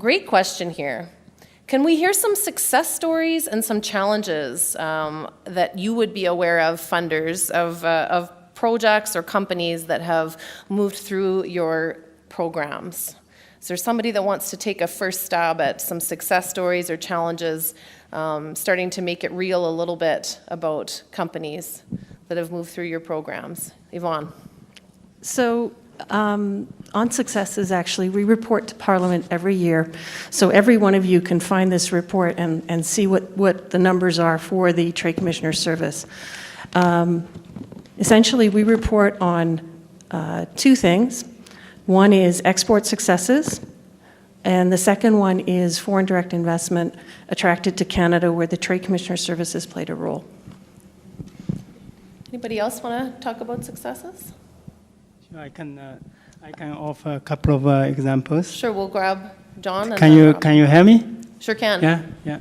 Great question here. Can we hear some success stories and some challenges that you would be aware of, funders, of projects or companies that have moved through your programs? Is there somebody that wants to take a first stab at some success stories or challenges, starting to make it real a little bit about companies that have moved through your programs? Yvonne. So on successes, actually, we report to Parliament every year. So every one of you can find this report and see what the numbers are for the Trade Commissioner Service. Essentially, we report on two things. One is export successes, and the second one is foreign direct investment attracted to Canada, where the Trade Commissioner Service has played a role. Anybody else want to talk about successes? Sure, I can offer a couple of examples. Sure, we'll grab John. Can you hear me? Sure can. Yeah.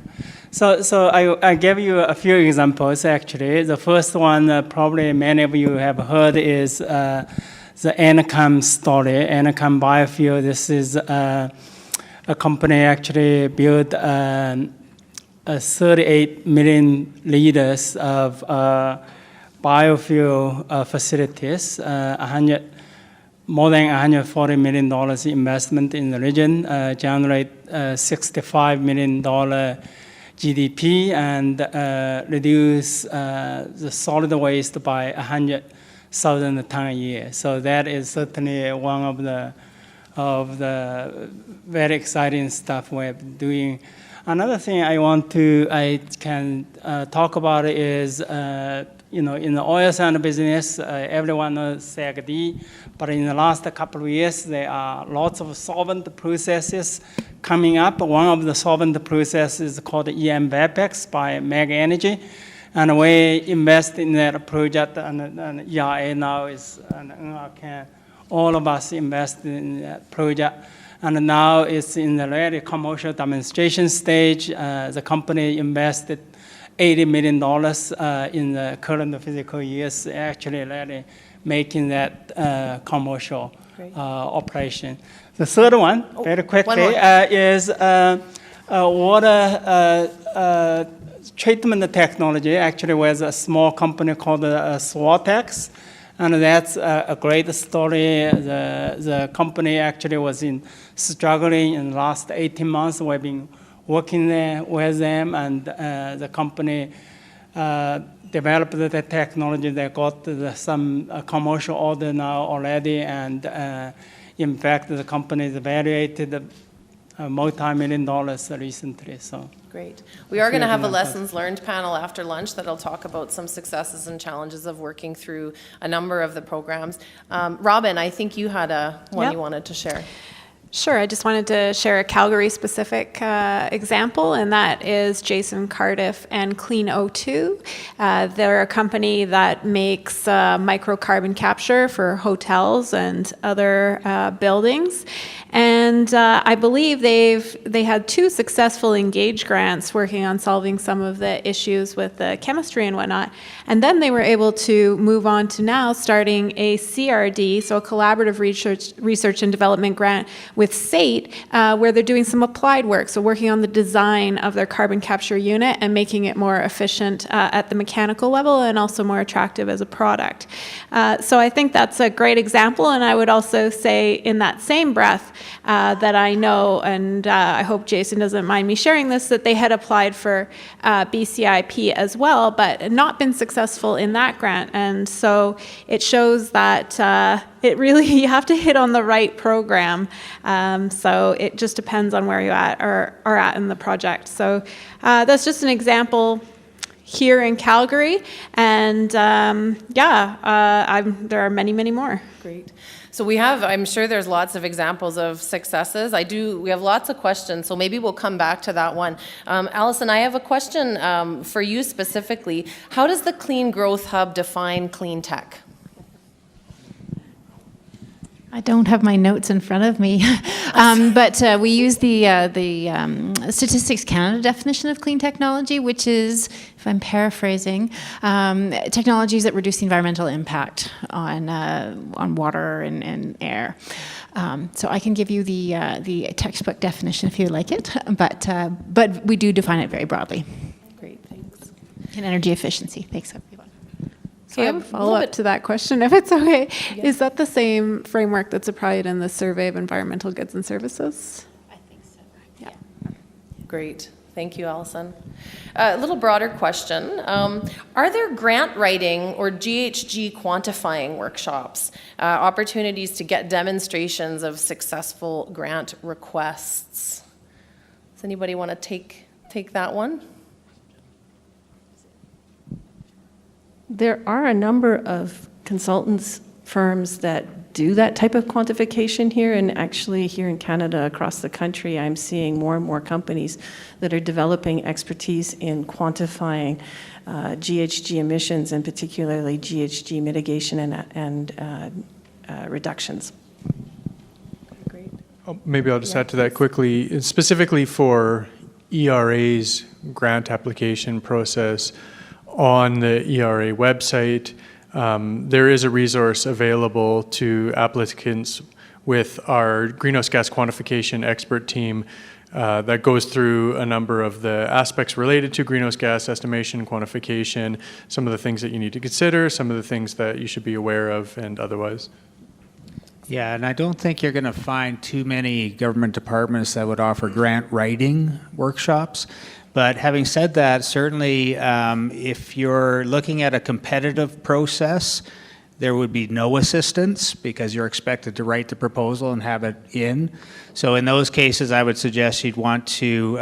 So I gave you a few examples actually. The first one probably many of you have heard is the Enicam story. Enicam Biofuel. This is a company actually built 38 million liters of biofuel facilities, more than $140 million investment in the region, generate $65 million GDP, and reduce the solid waste by 100,000 tons a year. So that is certainly one of the very exciting stuff we're doing. Another thing I can talk about is, in the oil sand business, everyone knows SAGD, but in the last couple of years, there are lots of solvent processes coming up. One of the solvent processes is called EM Vapex by MEG Energy, and we invest in that project, and ERA now is, and all of us invest in that project. And now it's in the ready commercial demonstration stage. The company invested $80 million in the current fiscal years, actually really making that commercial operation. The third one, very quickly, is water treatment technology. Actually, was a small company called Swartex. And that's a great story. The company actually was struggling in the last 18 months. We've been working there with them, and the company developed the technology. They got some commercial order now already, and in fact, the company is evaluated multi-million dollars recently. So. Great. We are going to have a lessons learned panel after lunch that'll talk about some successes and challenges of working through a number of the programs. Robin, I think you had one you wanted to share. Sure, I just wanted to share a Calgary-specific example, and that is Jason Cardiff and Clean O2. They're a company that makes microcarbon capture for hotels and other buildings. And I believe they had 2 successful Engage grants working on solving some of the issues with the chemistry and whatnot. And then they were able to move on to now starting a CRD, so a collaborative research and development grant with SAIT, where they're doing some applied work, so working on the design of their carbon capture unit and making it more efficient at the mechanical level and also more attractive as a product. So I think that's a great example, and I would also say in that same breath that I know, and I hope Jason doesn't mind me sharing this, that they had applied for BCIP as well, but not been successful in that grant. And so it shows that it really, you have to hit on the right program. So it just depends on where you are at in the project. So that's just an example here in Calgary. And there are many, many more. Great. So I'm sure there's lots of examples of successes. We have lots of questions, so maybe we'll come back to that one. Allison, I have a question for you specifically. How does the Clean Growth Hub define clean tech? I don't have my notes in front of me, but we use the Statistics Canada definition of clean technology, which is, if I'm paraphrasing, technologies that reduce the environmental impact on water and air. So I can give you the textbook definition if you like it, but we do define it very broadly. Great, thanks. And energy efficiency. Thanks, everyone. So I have a follow-up to that question, if it's okay. Yeah. Is that the same framework that's applied in the Survey of Environmental Goods and Services? I think so. Yeah. Great. Thank you, Allison. A little broader question. Are there grant writing or GHG quantifying workshops, opportunities to get demonstrations of successful grant requests? Does anybody want to take that one? There are a number of consultants firms that do that type of quantification here, and actually here in Canada, across the country, I'm seeing more and more companies that are developing expertise in quantifying GHG emissions, and particularly GHG mitigation and reductions. Great. Maybe I'll just add to that quickly. Specifically for ERA's grant application process, on the ERA website, there is a resource available to applicants with our greenhouse gas quantification expert team that goes through a number of the aspects related to greenhouse gas estimation and quantification, some of the things that you need to consider, some of the things that you should be aware of, and otherwise. Yeah, and I don't think you're going to find too many government departments that would offer grant writing workshops. But having said that, certainly if you're looking at a competitive process, there would be no assistance because you're expected to write the proposal and have it in. So in those cases, I would suggest you'd want to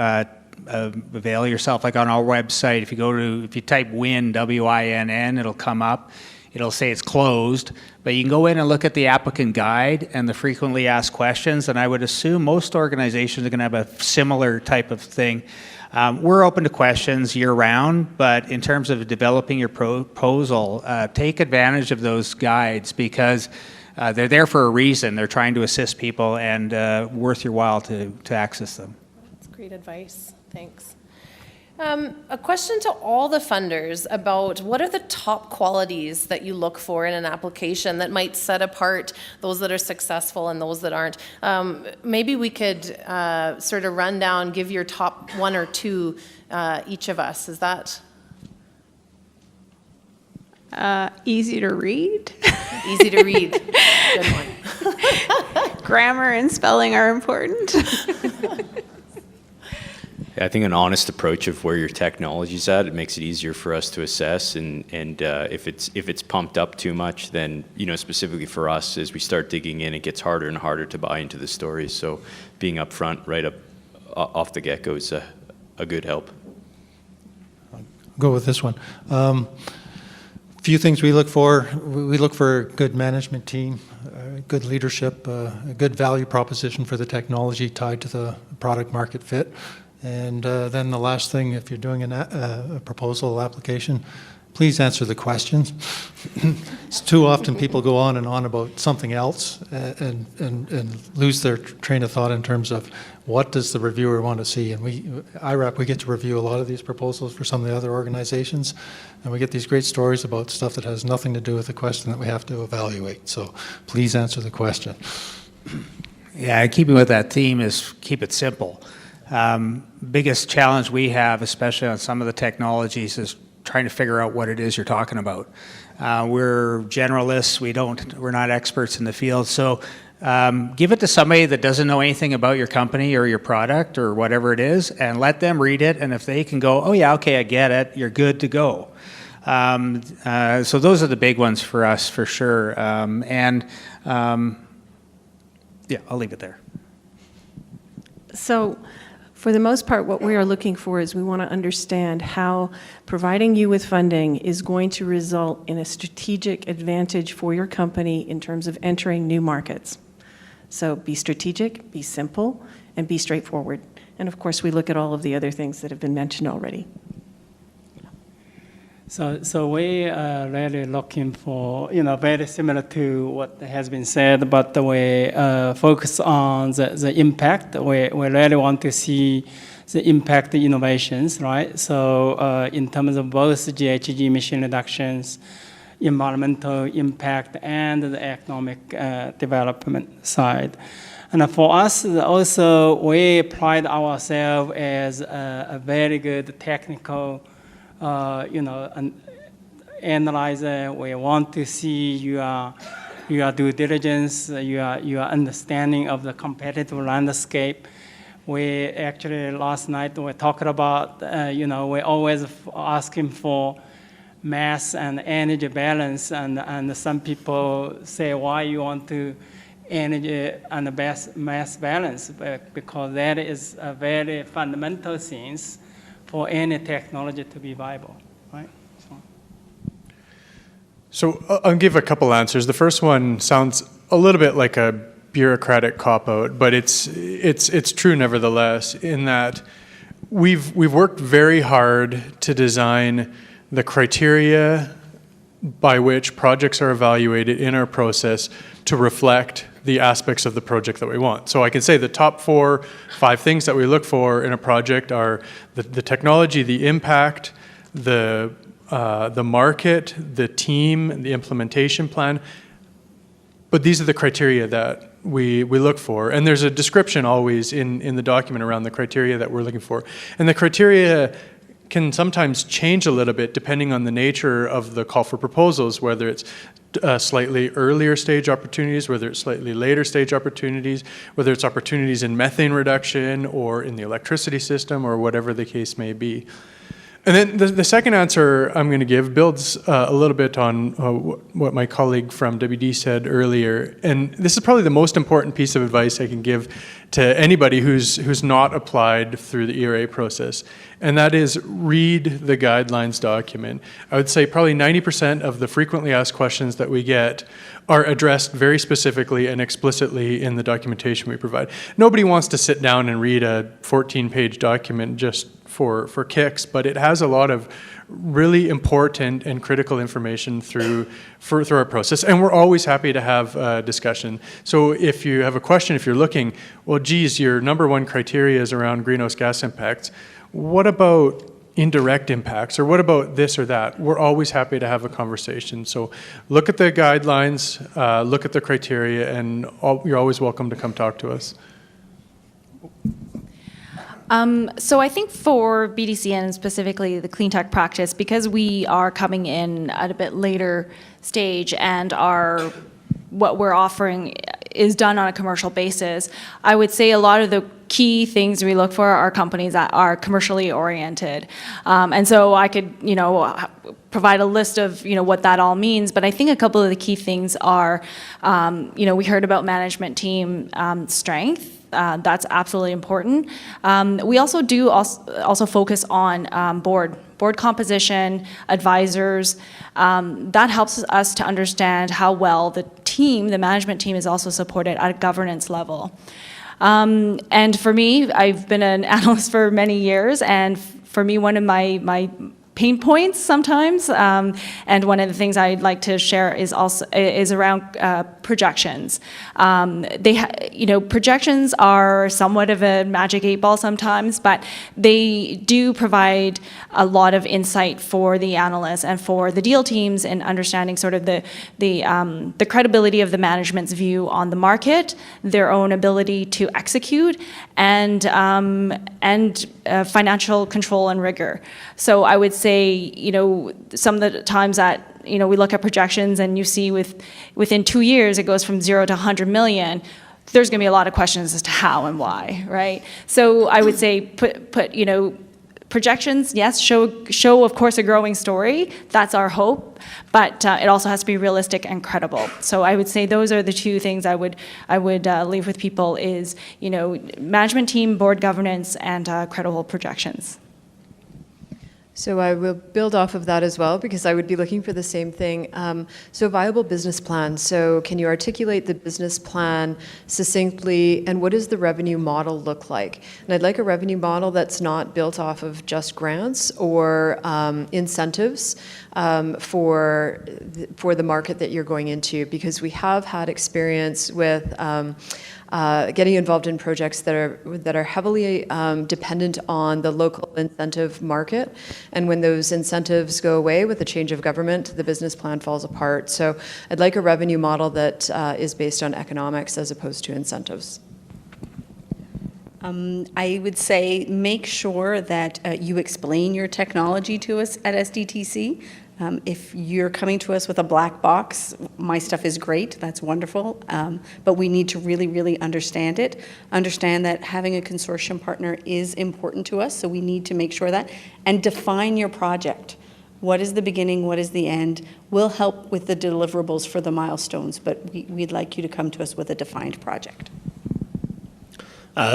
avail yourself, like on our website, if you type WINN, W-I-N-N, it'll come up. It'll say it's closed, but you can go in and look at the applicant guide and the frequently asked questions, and I would assume most organizations are going to have a similar type of thing. We're open to questions year-round, but in terms of developing your proposal, take advantage of those guides because they're there for a reason. They're trying to assist people and worth your while to access them. That's great advice. Thanks. A question to all the funders about what are the top qualities that you look for in an application that might set apart those that are successful and those that aren't. Maybe we could sort of run down, give your top one or two each of us. Is that? Easy to read. Easy to read. Good one. Grammar and spelling are important. I think an honest approach of where your technology's at, it makes it easier for us to assess. And if it's pumped up too much, then specifically for us, as we start digging in, it gets harder and harder to buy into the stories. So being upfront, right up off the get-go is a good help. I'll go with this one. Few things we look for. We look for a good management team, good leadership, a good value proposition for the technology tied to the product market fit. And then the last thing, if you're doing a proposal application, please answer the questions. It's too often people go on and on about something else and lose their train of thought in terms of what does the reviewer want to see. And IRAP, we get to review a lot of these proposals for some of the other organizations, and we get these great stories about stuff that has nothing to do with the question that we have to evaluate. So please answer the question. Yeah, keeping with that theme is keep it simple. Biggest challenge we have, especially on some of the technologies, is trying to figure out what it is you're talking about. We're generalists. We're not experts in the field. So give it to somebody that doesn't know anything about your company or your product or whatever it is, and let them read it. And if they can go, oh yeah, okay, I get it, you're good to go. So those are the big ones for us, for sure. Yeah, I'll leave it there. So for the most part, what we are looking for is we want to understand how providing you with funding is going to result in a strategic advantage for your company in terms of entering new markets. So be strategic, be simple, and be straightforward. And of course, we look at all of the other things that have been mentioned already. So we are really looking for, very similar to what has been said, but we focus on the impact. We really want to see the impact innovations, right? So in terms of both GHG emission reductions, environmental impact, and the economic development side. And for us, also, we pride ourselves as a very good technical an analyzer. We want to see your due diligence, your understanding of the competitive landscape. We actually last night we talked about, we always asking for mass and energy balance, and some people say why you want to energy and mass balance, because that is a very fundamental thing for any technology to be viable, right? So I'll give a couple answers. The first one sounds a little bit like a bureaucratic cop-out, but it's true nevertheless, in that we've worked very hard to design the criteria by which projects are evaluated in our process to reflect the aspects of the project that we want. So I can say the top 4, 5 things that we look for in a project are the technology, the impact, the market, the team, the implementation plan. But these are the criteria that we look for. And there's a description always in the document around the criteria that we're looking for. And the criteria can sometimes change a little bit depending on the nature of the call for proposals, whether it's slightly earlier stage opportunities, whether it's slightly later stage opportunities, whether it's opportunities in methane reduction or in the electricity system or whatever the case may be. And then the second answer I'm going to give builds a little bit on what my colleague from WD said earlier. And this is probably the most important piece of advice I can give to anybody who's not applied through the ERA process. And that is read the guidelines document. I would say probably 90% of the frequently asked questions that we get are addressed very specifically and explicitly in the documentation we provide. Nobody wants to sit down and read a 14-page document just for kicks, but it has a lot of really important and critical information through our process. And we're always happy to have a discussion. So if you have a question, if you're looking, well, geez, your number 1 criteria is around greenhouse gas impacts. What about indirect impacts, or what about this or that? We're always happy to have a conversation. So look at the guidelines, look at the criteria, and you're always welcome to come talk to us. So I think for BDC and specifically the clean tech practice, because we are coming in at a bit later stage and what we're offering is done on a commercial basis, I would say a lot of the key things we look for are companies that are commercially oriented. And so I could, provide a list of, what that all means, but I think a couple of the key things are, we heard about management team strength. That's absolutely important. We also do also focus on board composition, advisors. That helps us to understand how well the management team is also supported at a governance level. And for me, I've been an analyst for many years, and for me, one of my pain points sometimes, and one of the things I'd like to share is around projections. Projections are somewhat of a magic 8-ball sometimes, but they do provide a lot of insight for the analysts and for the deal teams in understanding sort of the credibility of the management's view on the market, their own ability to execute, and financial control and rigor. So I would say, some of the times that, we look at projections and you see within 2 years it goes from 0 to 100 million, there's going to be a lot of questions as to how and why, right? So I would say put projections, yes, show of course a growing story. That's our hope, but it also has to be realistic and credible. So I would say those are the 2 things I would leave with people is, management team, board governance, and credible projections. So I will build off of that as well, because I would be looking for the same thing. So viable business plan. So can you articulate the business plan succinctly, and what does the revenue model look like? And I'd like a revenue model that's not built off of just grants or incentives for the market that you're going into, because we have had experience with getting involved in projects that are heavily dependent on the local incentive market. And when those incentives go away with the change of government, the business plan falls apart. So I'd like a revenue model that is based on economics as opposed to incentives. I would say make sure that you explain your technology to us at SDTC. If you're coming to us with a black box, my stuff is great, that's wonderful, but we need to really, really understand it. Understand that having a consortium partner is important to us, so we need to make sure that. And define your project. What is the beginning, what is the end? We'll help with the deliverables for the milestones, but we'd like you to come to us with a defined project.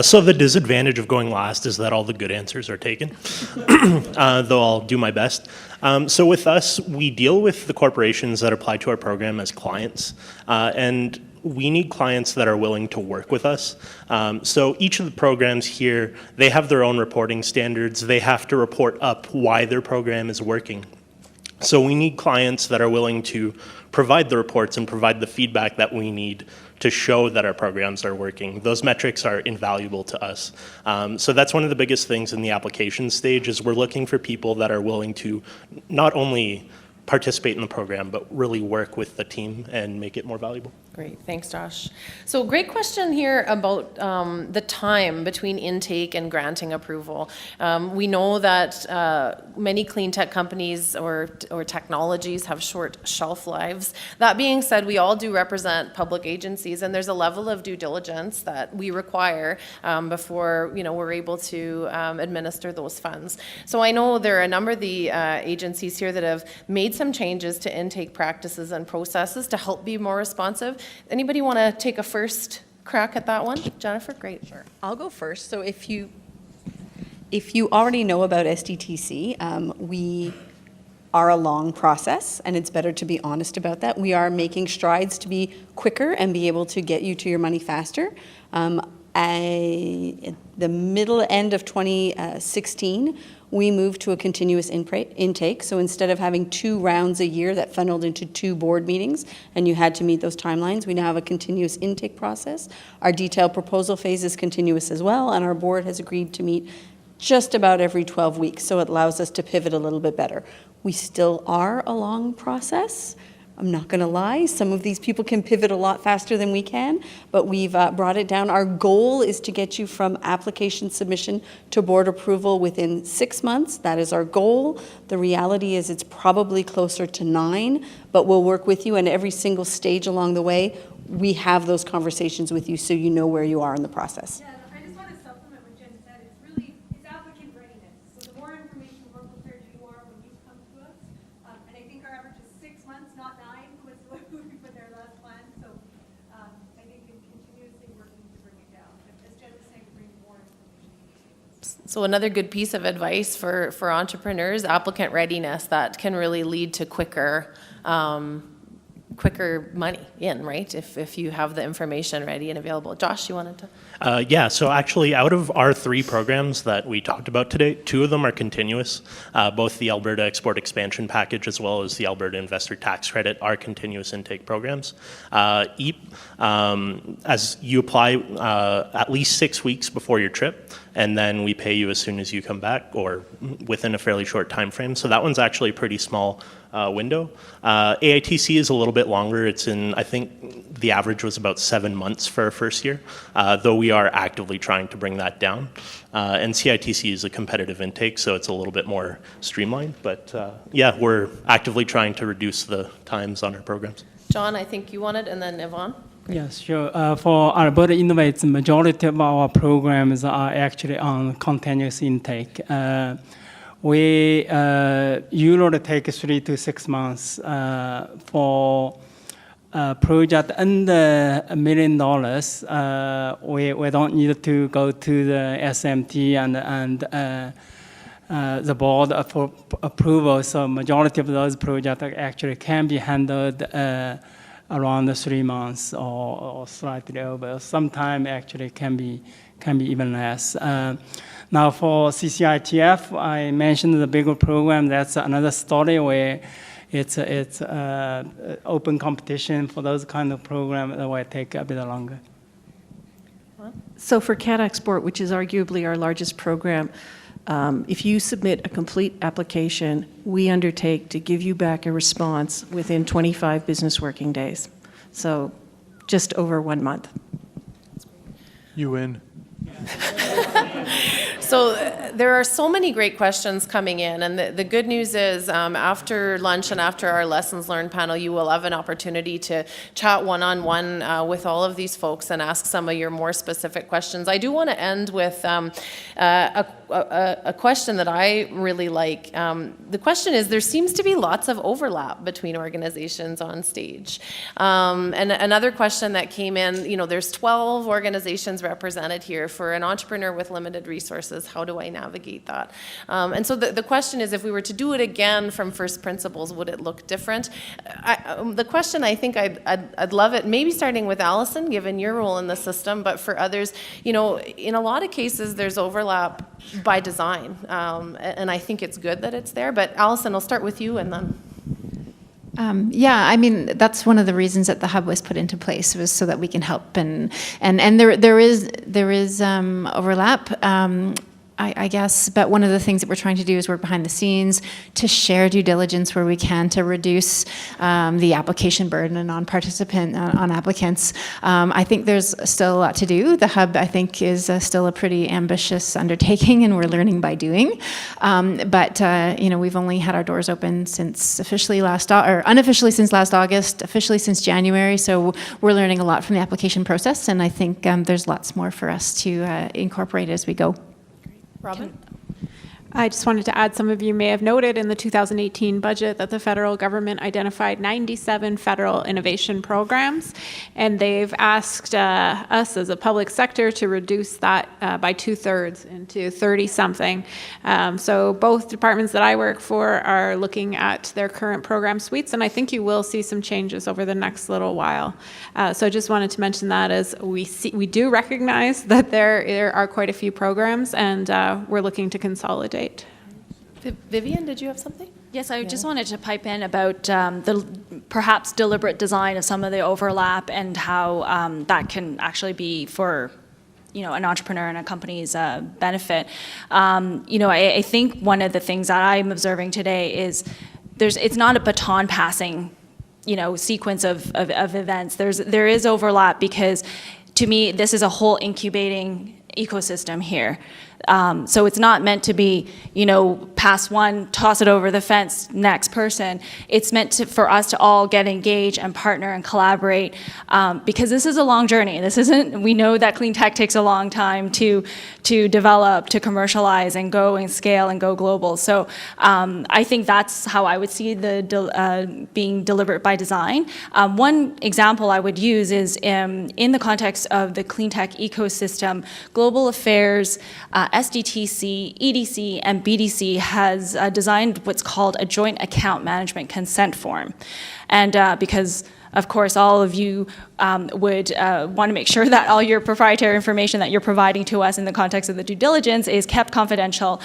So the disadvantage of going last is that all the good answers are taken, though I'll do my best. So with us, we deal with the corporations that apply to our program as clients, and we need clients that are willing to work with us. So each of the programs here, they have their own reporting standards. They have to report up why their program is working. So we need clients that are willing to provide the reports and provide the feedback that we need to show that our programs are working. Those metrics are invaluable to us. So that's one of the biggest things in the application stage, is we're looking for people that are willing to not only participate in the program, but really work with the team and make it more valuable. Great, thanks, Josh. So great question here about the time between intake and granting approval. We know that many clean tech companies or technologies have short shelf lives. That being said, we all do represent public agencies, and there's a level of due diligence that we require before we're able to administer those funds. So I know there are a number of the agencies here that have made some changes to intake practices and processes to help be more responsive. Anybody want to take a first crack at that one? Jennifer, great. Sure. I'll go first. So if you already know about SDTC, we are a long process, and it's better to be honest about that. We are making strides to be quicker and be able to get you to your money faster. At the middle end of 2016, we moved to a continuous intake. So instead of having 2 rounds a year that funneled into 2 board meetings and you had to meet those timelines, we now have a continuous intake process. Our detailed proposal phase is continuous as well, and our board has agreed to meet just about every 12 weeks, so it allows us to pivot a little bit better. We still are a long process. I'm not going to lie, some of these people can pivot a lot faster than we can, but we've brought it down. Our goal is to get you from application submission to board approval within 6 months. That is our goal. The reality is it's probably closer to 9, but we'll work with you, and every single stage along the way, we have those conversations with you so you know where you are in the process. Yeah, I just want to supplement what Jen said. It's applicant readiness. So the more information, the more prepared you are when you come to us. And I think our average is 6 months, not 9, was what we put in our last plan. So I think we're continuously working to bring it down. As Jen was saying, bring more information. So another good piece of advice for entrepreneurs, applicant readiness, that can really lead to quicker money in, right? If you have the information ready and available. Josh, you wanted to? Yeah, so actually out of our 3 programs that we talked about today, 2 of them are continuous. Both the Alberta Export Expansion Package as well as the Alberta Investor Tax Credit are continuous intake programs. EAP, as you apply at least 6 weeks before your trip, and then we pay you as soon as you come back or within a fairly short time frame. So that one's actually a pretty small window. AITC is a little bit longer. It's in, I think the average was about 7 months for our first year, though we are actively trying to bring that down. And CITC is a competitive intake, so it's a little bit more streamlined. But yeah, we're actively trying to reduce the times on our programs. John, I think you wanted, and then Yvonne. Yes, sure. For Alberta Innovates, the majority of our programs are actually on continuous intake. We usually take 3 to 6 months for a project under $1 million. We don't need to go to the SMT and the board for approval. So majority of those projects actually can be handled around 3 months or slightly over. Sometime actually can be even less. Now for CCITF, I mentioned the bigger program. That's another story where it's open competition for those kind of programs that will take a bit longer. So for CAT Export, which is arguably our largest program, if you submit a complete application, we undertake to give you back a response within 25 business working days. So just over 1 month. You win. So there are so many great questions coming in, and the good news is after lunch and after our lessons learned panel, you will have an opportunity to chat one-on-one with all of these folks and ask some of your more specific questions. I do want to end with a question that I really like. The question is, there seems to be lots of overlap between organizations on stage. And another question that came in, there's 12 organizations represented here. For an entrepreneur with limited resources, how do I navigate that? And so the question is, if we were to do it again from first principles, would it look different? The question, I think I'd love it, maybe starting with Allison, given your role in the system, but for others, in a lot of cases, there's overlap by design. And I think it's good that it's there. But Allison, I'll start with you and then. Yeah, I mean, that's one of the reasons that the hub was put into place, was so that we can help, and there is overlap. I guess, but one of the things that we're trying to do is work behind the scenes to share due diligence where we can, to reduce the application burden on applicants. I think there's still a lot to do. The hub, I think, is still a pretty ambitious undertaking, and we're learning by doing. But we've only had our doors open since unofficially since last August, officially since January. So we're learning a lot from the application process, and I think there's lots more for us to incorporate as we go. Robin? I just wanted to add, some of you may have noted in the 2018 budget that the federal government identified 97 federal innovation programs, and they've asked us as a public sector to reduce that by 2/3 into 30-something. So both departments that I work for are looking at their current program suites, and I think you will see some changes over the next little while. So I just wanted to mention that, as we do recognize that there are quite a few programs, and we're looking to consolidate. Vivian, did you have something? Yes, I just wanted to pipe in about the perhaps deliberate design of some of the overlap, and how that can actually be for an entrepreneur and a company's benefit. I think one of the things that I'm observing today is it's not a baton passing sequence of events. There is overlap, because to me this is a whole incubating ecosystem here. So it's not meant to be, pass one, toss it over the fence, next person. It's meant for us to all get engaged and partner and collaborate, because this is a long journey. We know that clean tech takes a long time to develop, to commercialize, and go and scale and go global. So I think that's how I would see being deliberate by design. One example I would use is in the context of the clean tech ecosystem, Global Affairs, SDTC, EDC, and BDC has designed what's called a joint account management consent form. And because, of course, all of you would want to make sure that all your proprietary information that you're providing to us in the context of the due diligence is kept confidential,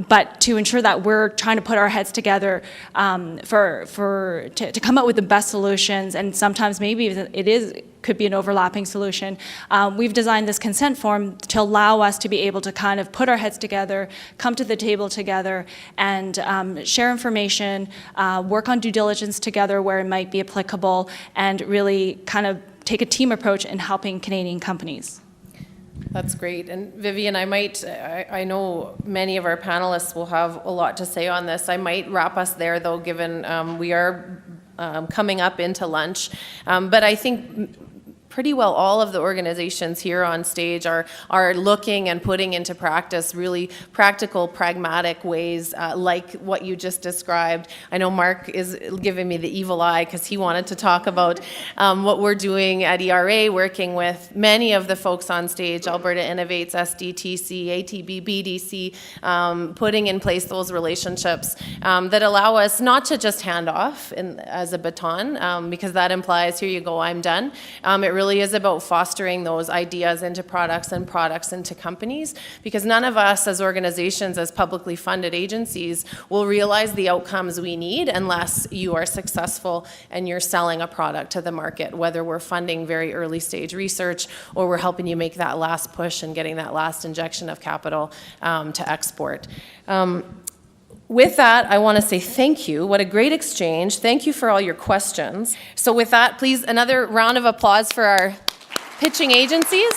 but to ensure that we're trying to put our heads together to come up with the best solutions, and sometimes maybe could be an overlapping solution. We've designed this consent form to allow us to be able to kind of put our heads together, come to the table together, and share information, work on due diligence together where it might be applicable, and really kind of take a team approach in helping Canadian companies. That's great. And Vivian, I know many of our panelists will have a lot to say on this. I might wrap us there, though, given we are coming up into lunch. But I think pretty well all of the organizations here on stage are looking and putting into practice really practical, pragmatic ways like what you just described. I know Mark is giving me the evil eye because he wanted to talk about what we're doing at ERA, working with many of the folks on stage, Alberta Innovates, SDTC, ATB, BDC, putting in place those relationships that allow us not to just hand off as a baton, because that implies, here you go, I'm done. It really is about fostering those ideas into products and products into companies, because none of us as organizations, as publicly funded agencies, will realize the outcomes we need unless you are successful and you're selling a product to the market, whether we're funding very early stage research or we're helping you make that last push and getting that last injection of capital to export. With that, I want to say thank you. What a great exchange. Thank you for all your questions. So with that, please, another round of applause for our pitching agencies.